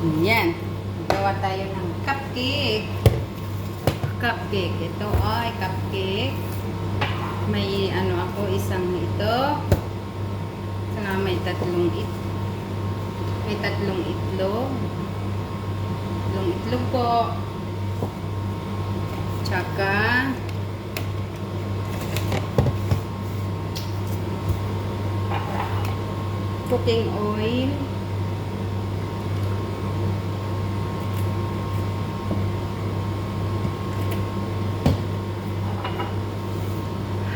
Yan. Gawa tayo ng cupcake. Cupcake. Ito ay cupcake. May ano ako, isang ito. Saka may tatlong itlog. Tatlong itlog po. Tsaka cooking oil.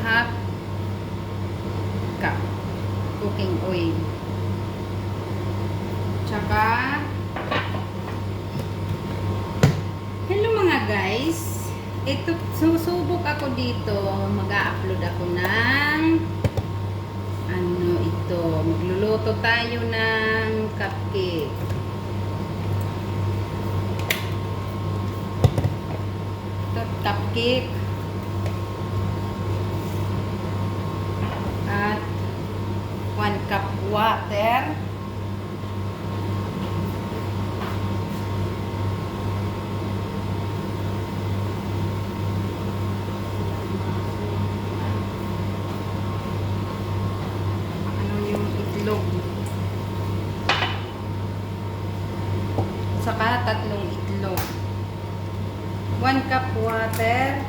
Half cup cooking oil. Tsaka hello mga guys. Ito, susubok ako dito. Mag-a-upload ako ng ano ito. Magluluto tayo ng cupcake. Ito, cupcake. At 1 cup water. Saka tatlong itlog. 1 cup water,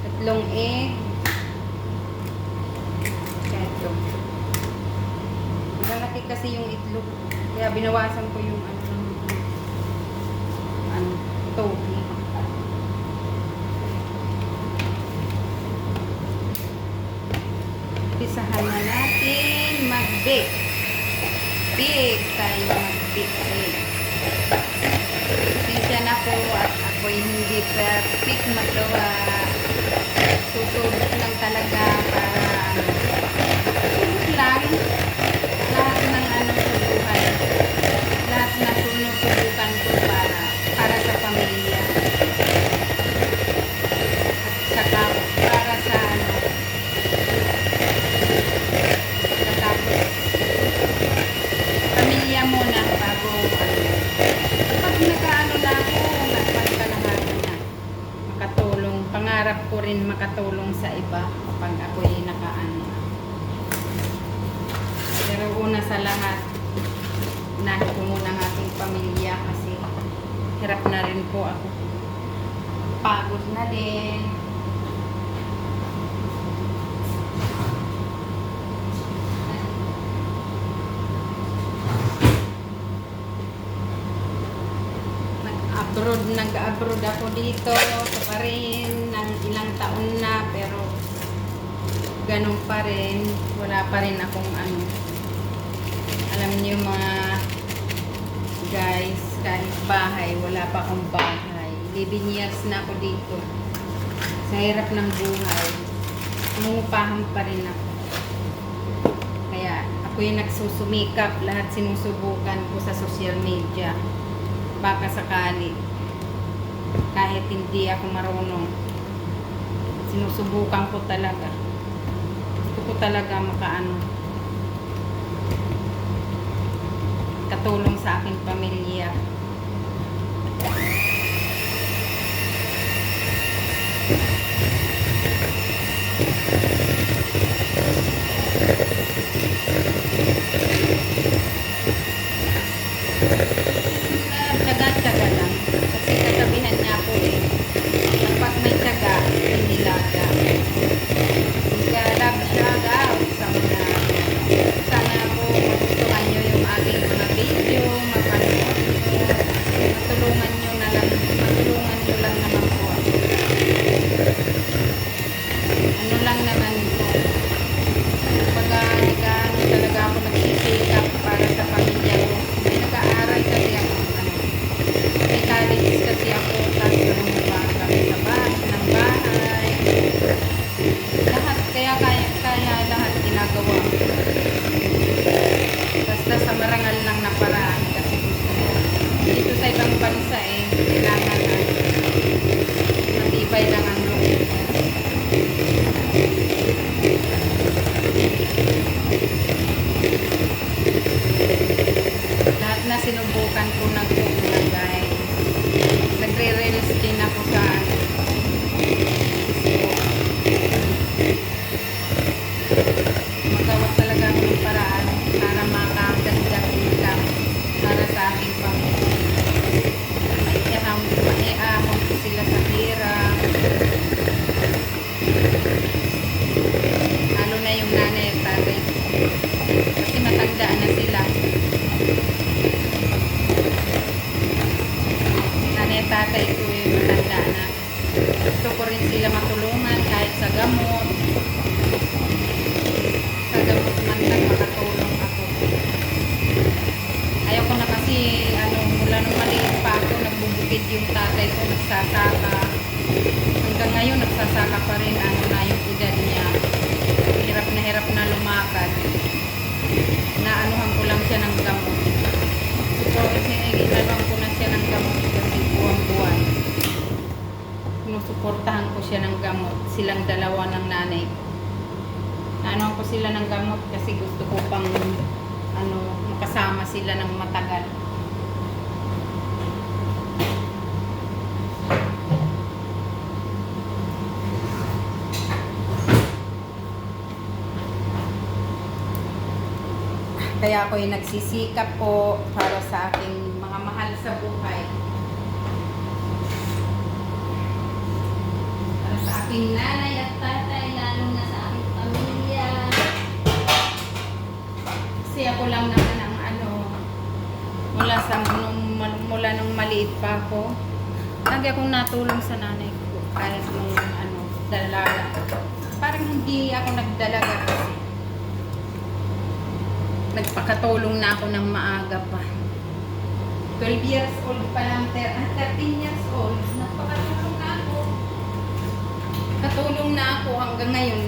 tatlong egg. Ito. Malalaki kasi yung itlog. Kaya binawasan ko yung togi. Pisahan na natin mag-bake. Bake tayo mag-bake. Pasensya na po at ako'y hindi perfect magawa. Susubok lang talaga para susubok lang lahat ng subukan. Lahat na sinusubukan ko para sa pamilya. At saka para sa pamilya muna bago pag nag-ano na ako, nagpagkalahatan na. Makatulong. Pangarap ko rin makatulong sa iba kapag ako'y nakaano. Pero una sa lahat, unahin ko muna ang aking pamilya kasi hirap na rin po ako. Pagod na din. Nag-abroad ako dito pa rin ng ilang taon na, pero ganun pa rin, wala pa rin akong ano. Alam niyo mga guys, kahit bahay, wala pa akong bahay. 11 years na ako dito. Sa hirap ng buhay, umungupahan pa rin ako. Kaya ako yung nagsusumikap, lahat sinusubukan ko sa social media. Baka sakali, kahit hindi ako marunong, sinusubukan ko talaga. Gusto ko talaga katulong sa aking pamilya. Tsaga-tsaga lang. Kasi kasabihan niya po kapag may tsaga, hindi laga. Kaya love shout out sa mga sana po magustuhan nyo yung aking mga video, mapanood nyo. sinubukan ko na po na guys. Nagre-reels din ako sa magawa talaga ako ng paraan para makadagdag income para sa aking pamilya. Maiahon ko sila sa pira. Lalo na yung nanay at tatay ko. Kasi matandaan na sila. Nanay at tatay ko yung matanda na. Gusto ko rin sila matulungan kahit sa gamot. Sa gamot man lang makatulong ako. Ayaw ko na kasi mula nung maliit pa ako nagbubukid yung tatay ko, nagsasaka. Hanggang ngayon nagsasaka pa rin na yung edad niya. Hirap na lumakad. Naanuhan ko lang siya ng gamot. Inanuhan ko na siya ng gamot kasi buwan-buwan. Sinusuportahan ko siya ng gamot. Silang dalawa ng nanay ko. Naanuhan ko sila ng gamot kasi gusto ko pang makasama sila ng matagal. Kaya ako ay nagsisikap po para sa aking mga mahal sa buhay. Para sa aking nanay at tatay, lalo na sa aking pamilya. Kasi ako lang naman ang mula nung maliit pa ako. Lagi akong natulong sa nanay ko kahit nung dalaga. Parang hindi ako nagdalaga kasi. Nagpakatulong na ako ng maaga pa. 12 years old pa lang, 13 years old. Nagpakatulong na ako. Katulong na ako hanggang ngayon.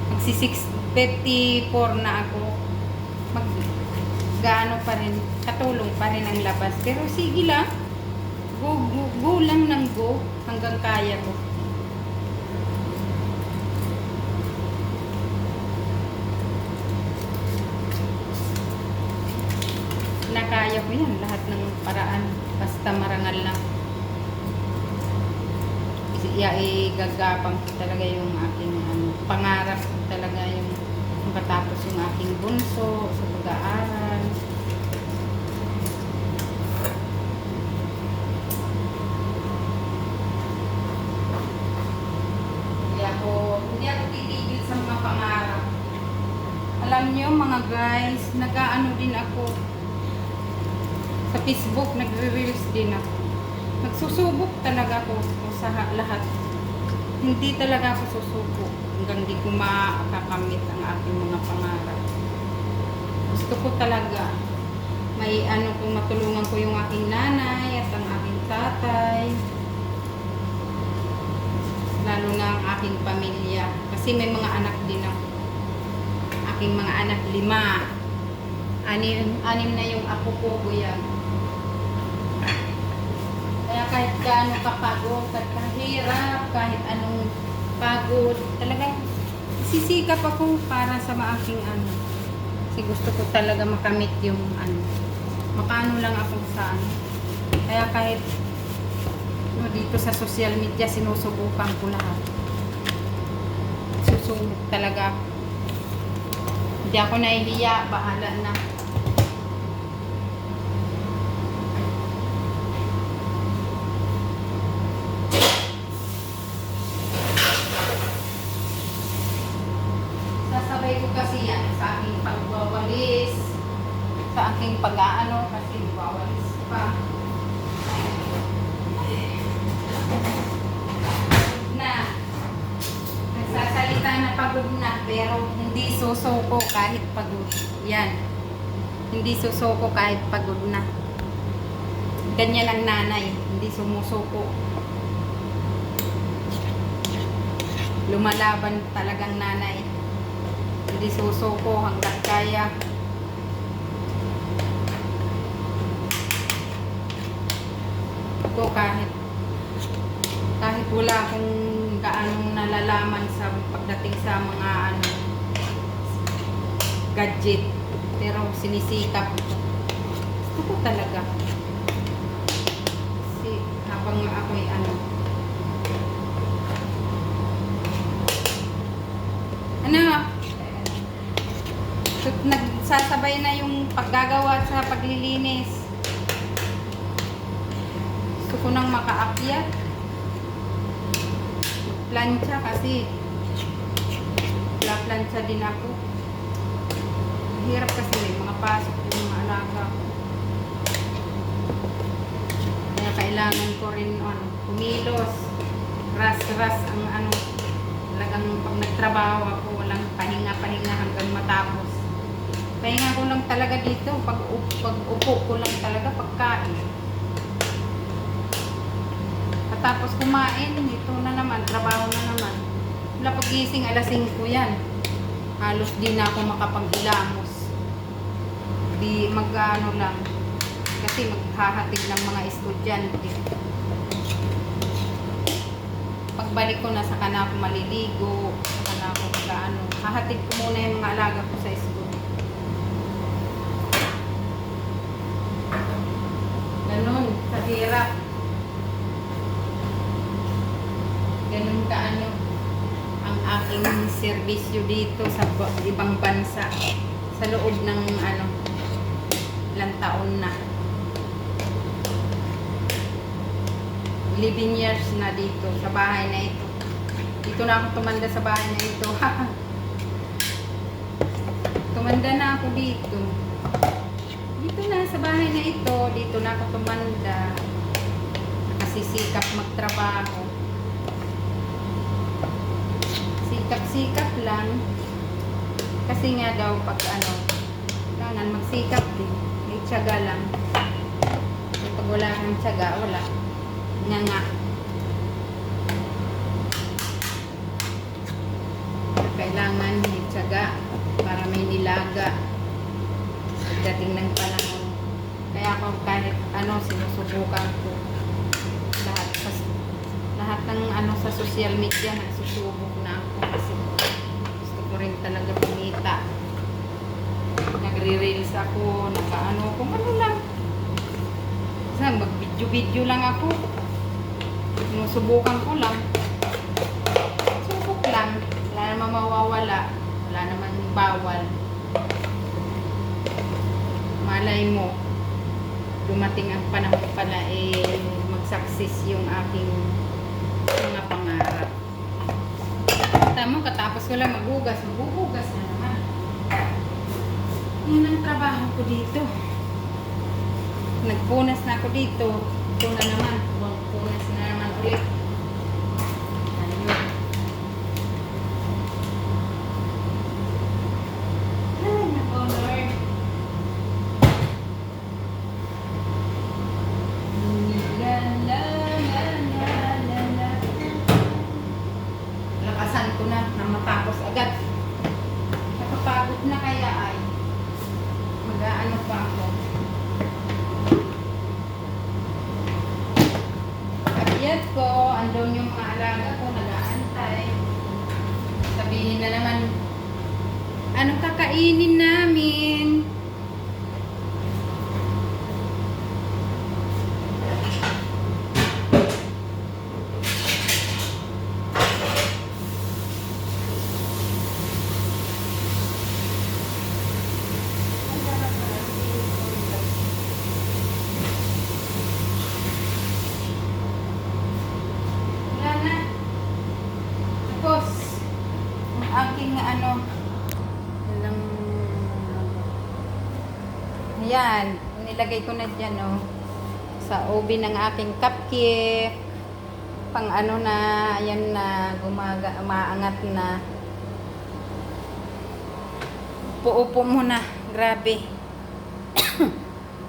Magsi-654 na ako. Gaano pa rin, katulong pa rin ang labas. Pero sige lang. Go lang ng go hanggang kaya ko. Nakaya ko yan, lahat ng paraan. Basta marangal lang. Igagapang ko talaga yung aking pangarap ko talaga yung makatapos yung aking bunso sa pag-aaral. Hindi ako titigil sa mga pangarap. Alam niyo mga guys, nag-aano din ako sa Facebook, nagre-reels din ako. Nagsusubok talaga ako sa lahat. Hindi talaga ako susuko hanggang di ko makakamit ang aking mga pangarap. Gusto ko talaga kung matulungan ko yung aking nanay at ang aking tatay. Lalo na ang aking pamilya. Kasi may mga anak din ako. Aking mga anak 5. Anim na yung apo ko, kuya. Kaya kahit gaano kapagod, kahit kahirap, kahit anong pagod, talagang sisikap ako para sa aking Kasi gusto ko talaga makamit yung makano lang ako sa Kaya kahit dito sa social media, sinusubukan ko lahat. Susubok talaga ako. Hindi ako nahihiya, bahala na. Sasabay ko kasi yan sa aking pagwawalis, sa aking pag-aano, kasi wawalis pa. Nagsasalita na pagod na, pero hindi susuko kahit pagod. Yan. Hindi susuko kahit pagod na. Ganyan ang nanay, hindi sumusuko. Lumalaban talagang nanay. Hindi susuko hanggang kaya. Ako kahit wala akong gaanong nalalaman sa pagdating sa mga gadget, pero sinisikap talaga. Kasi habang ako'y nagsasabay na yung paggagawa sa paglilinis. Gusto ko nang makaakyat. Plancha kasi. Plancha din ako. Hirap kasi may mga pasok yung mga alaga ko. Kaya kailangan ko rin kumilos. Ras-ras ang talagang pag nagtrabaho ako, walang pahinga-pahinga hanggang matapos. Pahinga ko lang talaga dito, pag upo ko lang talaga pagkain. Tapos kumain, ito na naman, trabaho na naman. Wala pagising, alas 5 yan. Halos di na ako makapaghilamos. Di lang. Kasi maghahatid ng mga estudyante. Pagbalik ko na, saka na ako maliligo, saka na ako hahatid ko muna yung mga alaga ko sa school. Ganun, kahirap. Ganun ang aking serbisyo dito sa ibang bansa. Sa loob ng ilang taon na. 11 years na dito sa bahay na ito. Dito na ako tumanda sa bahay na ito. Tumanda na ako dito. Dito na sa bahay na ito. Dito na ako tumanda. Nakasisikap magtrabaho. Sikap-sikap lang. Kasi nga daw pag kailangan magsikap din. May tiyaga lang. Pag wala kang tiyaga, wala. Nga. Kailangan may tiyaga para may nilaga pagdating ng panahon. Kaya ako kahit sinusubukan ko lahat ng sa social media nagsusubok na ako kasi gusto ko rin talaga kumita. Nagre-reels ako, kung ano lang. Kasi mag-video lang ako. Sinusubukan ko lang. Subok lang. Wala naman mawawala. Wala naman bawal. Malay mo, dumating ang panahon pala mag-success yung aking mga pangarap. Tama, katapos ko lang maghugas na naman. Yan ang trabaho ko dito. Nagpunas na ako dito. Ito na naman. Punas na naman ulit. Ay, nako Lord. Lakasan ko na matapos agad. Nakapagod na kaya ay mag-aano pa ako. Akyat ko, andun yung mga alaga ko, nag-aantay. Sabihin na naman, anong kakainin namin? Aking yan, nilagay ko na dyan sa oven ng aking cupcake, pang na, ayan na, umaangat na. Upo-upo muna, grabe.